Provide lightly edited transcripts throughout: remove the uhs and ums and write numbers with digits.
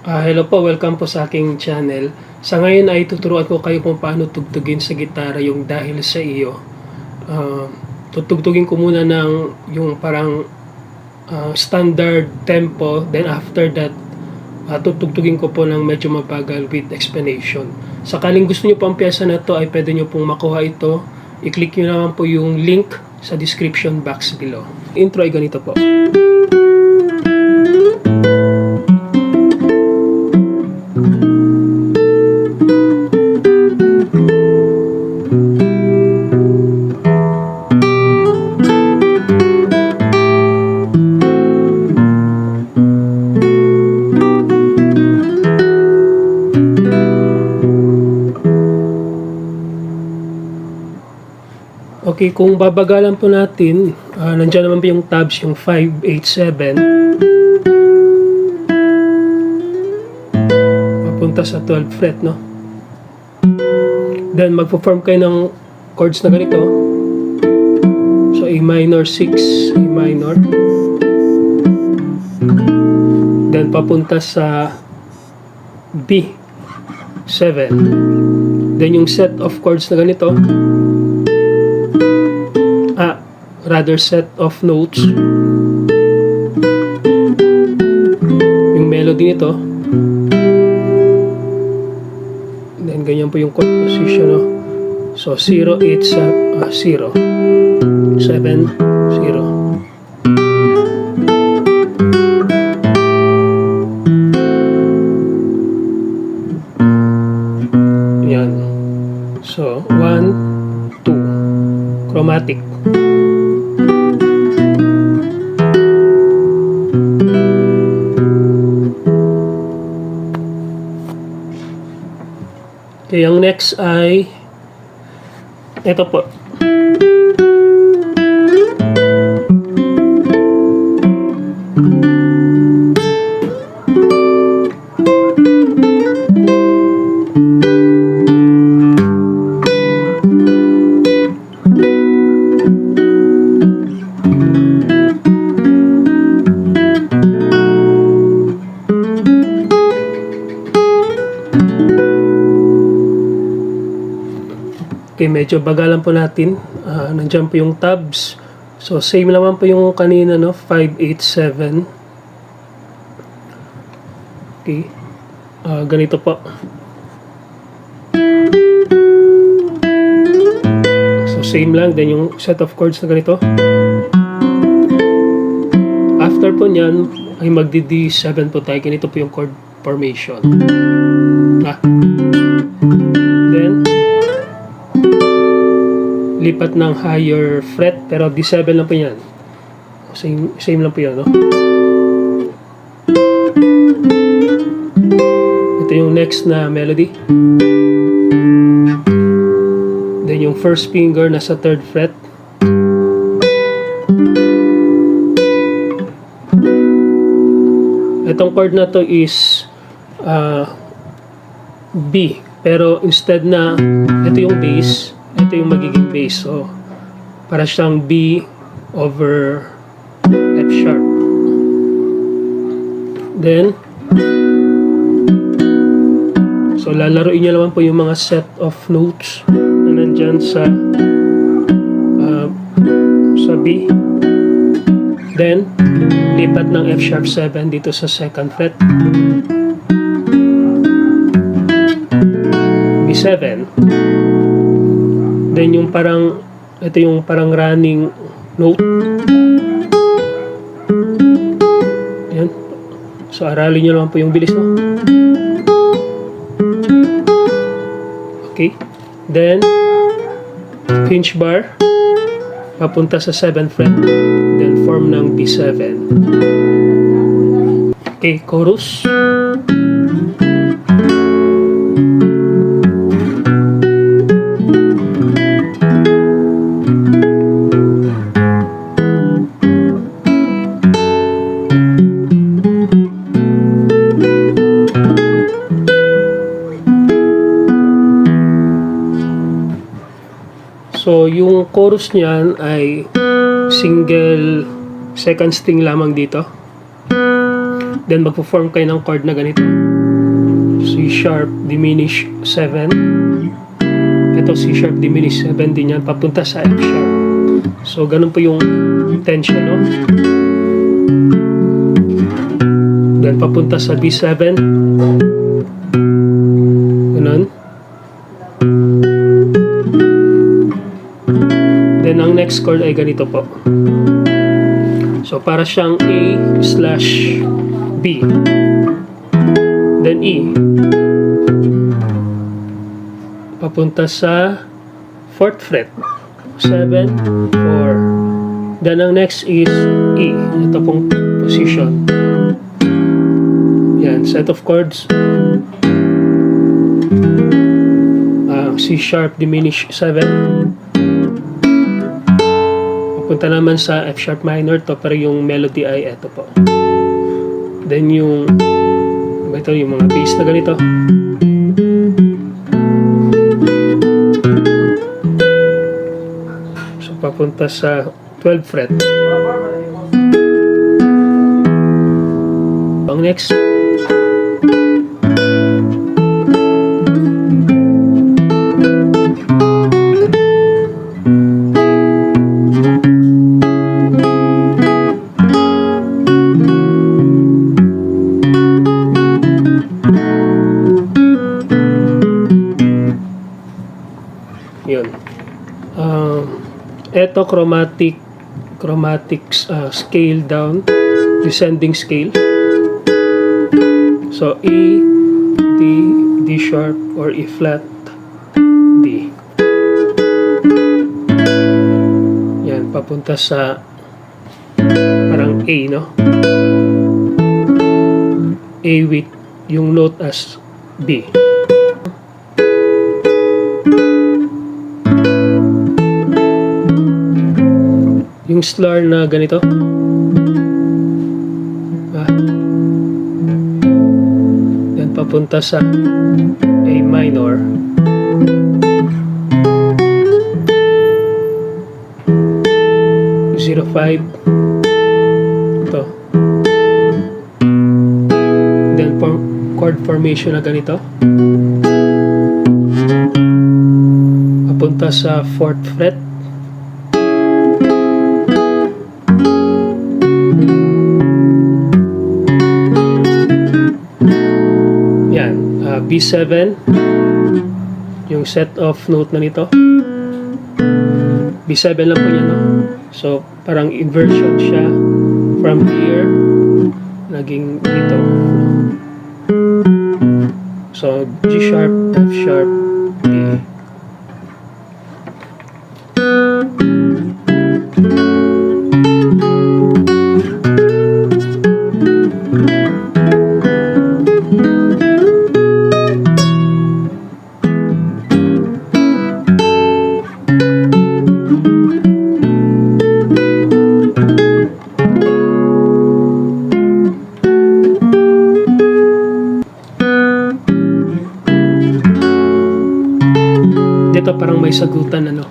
Hello po, welcome po sa aking channel. Sa ngayon ay tuturuan ko kayo kung paano tugtugin sa gitara yung Dahil sa Iyo. Tutugtugin ko muna ng yung parang standard tempo, then after that tutugtugin ko po ng medyo mabagal with explanation. Sakaling gusto nyo po ang piyesa na to ay pwede nyo pong makuha ito. I-click nyo naman po yung link sa description box below. Intro ay ganito po. Okay, kung babagalan po natin, nandiyan naman po yung tabs, yung 5, 8, 7. Papunta sa 12th fret, no? Then, magpo-form kayo ng chords na ganito. So, A minor 6, A minor. Then, papunta sa B, 7. Then, yung set of chords na ganito. Rather set of notes. Yung melody nito. Then ganyan po yung chord position, no? So 0, 8, 0, 7, 0. Yan. So 1, 2. Chromatic. Okay, ang next ay ito po. Okay, medyo bagalan po natin. Nandiyan po yung tabs. So, same naman po yung kanina, no? 5, 8, 7. Okay. Ganito po. So, same lang. Then, yung set of chords na ganito. After po nyan, ay magdi-D7 po tayo. Ganito po yung chord formation. Then, lipat ng higher fret, pero D7 lang po yan. Same lang po yan, no? Ito yung next na melody. Then yung first finger nasa 3rd fret. Itong chord na to is B, pero instead na ito yung bass, ito yung magiging bass. So, para siyang B over F sharp. Then, so lalaruin niyo naman po yung mga set of notes na nandyan sa B. Then, lipat ng F sharp 7 dito sa 2nd fret. B7. Then yung parang, ito yung parang running note. Ayan. So aralin nyo naman po yung bilis, no? Okay. Then, pinch bar. Papunta sa 7th fret. Then form ng B7. Okay, chorus. So, yung chorus niyan ay single second string lamang dito. Then, magpo-form kayo ng chord na ganito. C sharp diminished 7. Ito C sharp diminished 7 din yan, papunta sa F sharp. So ganun po yung tension, no? Then papunta sa B7. Ganun. Then ang next chord ay ganito po. So para siyang A/B. Then E. Papunta sa 4th fret. 7, 4. Then ang next is E. Ito pong position. Yan, set of chords. C sharp diminished 7. Papunta naman sa F sharp minor to, pero yung melody ay ito po. Then yung mga bass na ganito. So papunta sa 12th fret. Ang next yun. Ito chromatic scale down, descending scale. So E, D, D sharp, or E flat, D. Yan, papunta sa parang A, no? A with yung note as B. Yung slur na ganito. Yan, papunta sa A minor. Zero 5. Ito. Then chord formation na ganito. Papunta sa 4th fret. B7, yung set of note na nito. B7 lang po yan, no? So parang inversion siya from here naging dito. So G sharp, F sharp, D. Dito parang may sagutan, ano.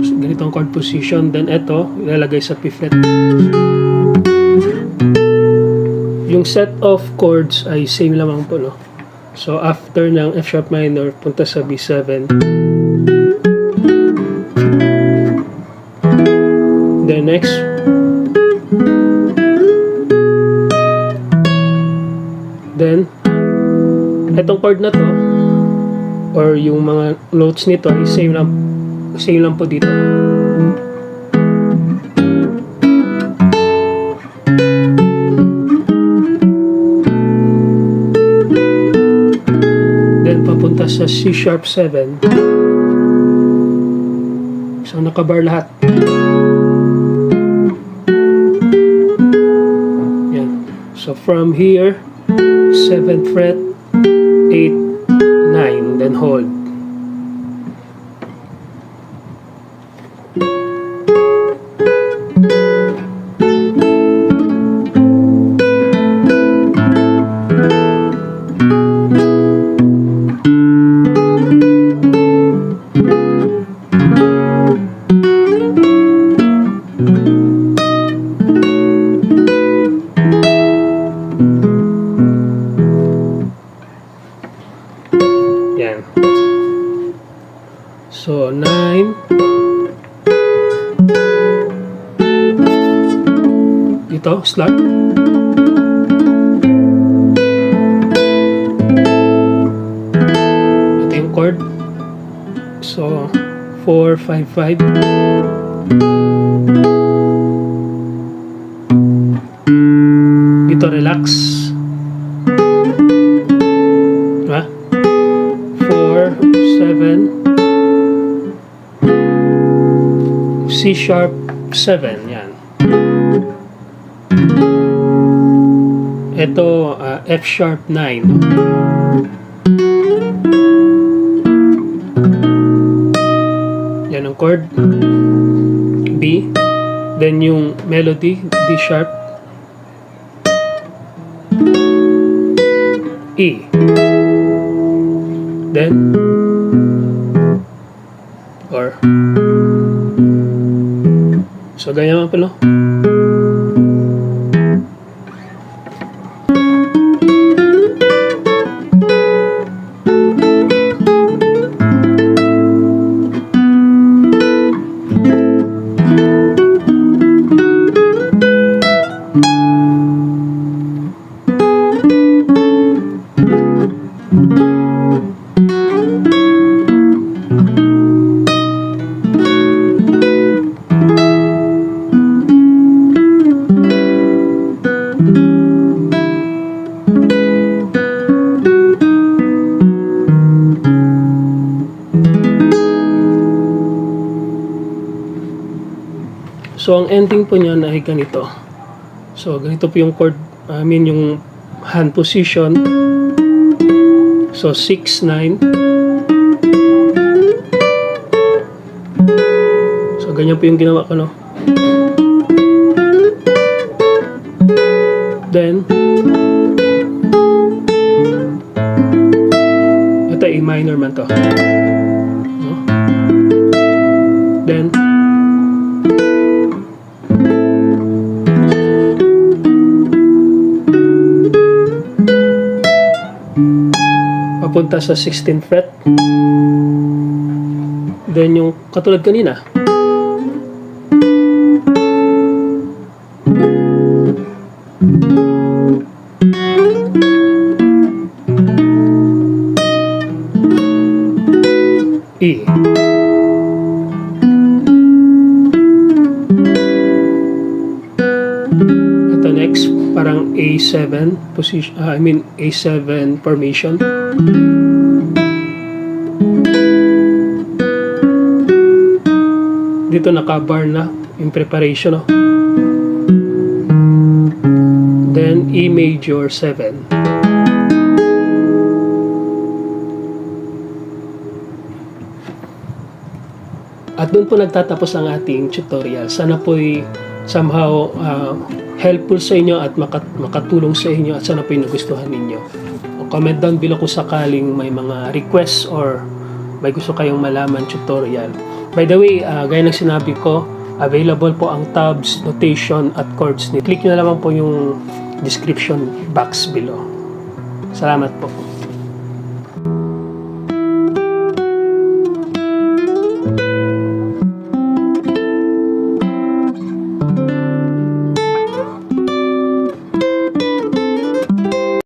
So, ganito ang chord position. Then ito, ilalagay sa P fret. Yung set of chords ay same lamang po, no. So after ng F sharp minor, punta sa B7. Then next, then itong chord na to or yung mga notes nito ay same lang po dito. Then papunta sa C sharp 7. So nakabar lahat. Yan. So from here, 7th fret, 8, 9, then hold. 9. Dito, slot. Ito yung chord. So, 4, 5, 5. Dito, relax. Diba? 4, 7. C sharp 7. Yan. Ito, F sharp 9. Yan ang chord. B. Then yung melody, D sharp. E. Then, or. So, ganyan man pala. So, ang ending po niyan ay ganito. So, ganito po yung chord, yung hand position. So, 6, 9. So, ganyan po yung ginawa ko, no? Then, ito, A minor man to. No? Then, papunta sa 16th fret. Then yung katulad kanina. E. Ito next, parang A7 position, A7 formation. Dito naka-bar na yung preparation, no? Then E major 7. At doon po nagtatapos ang ating tutorial. Sana po'y somehow helpful sa inyo at makatulong sa inyo at sana po'y nagustuhan ninyo. Comment down below kung sakaling may mga requests or may gusto kayong malaman tutorial. By the way, gaya ng sinabi ko, available po ang tabs, notation at chords. Click nyo na lamang po yung description box below. Salamat po.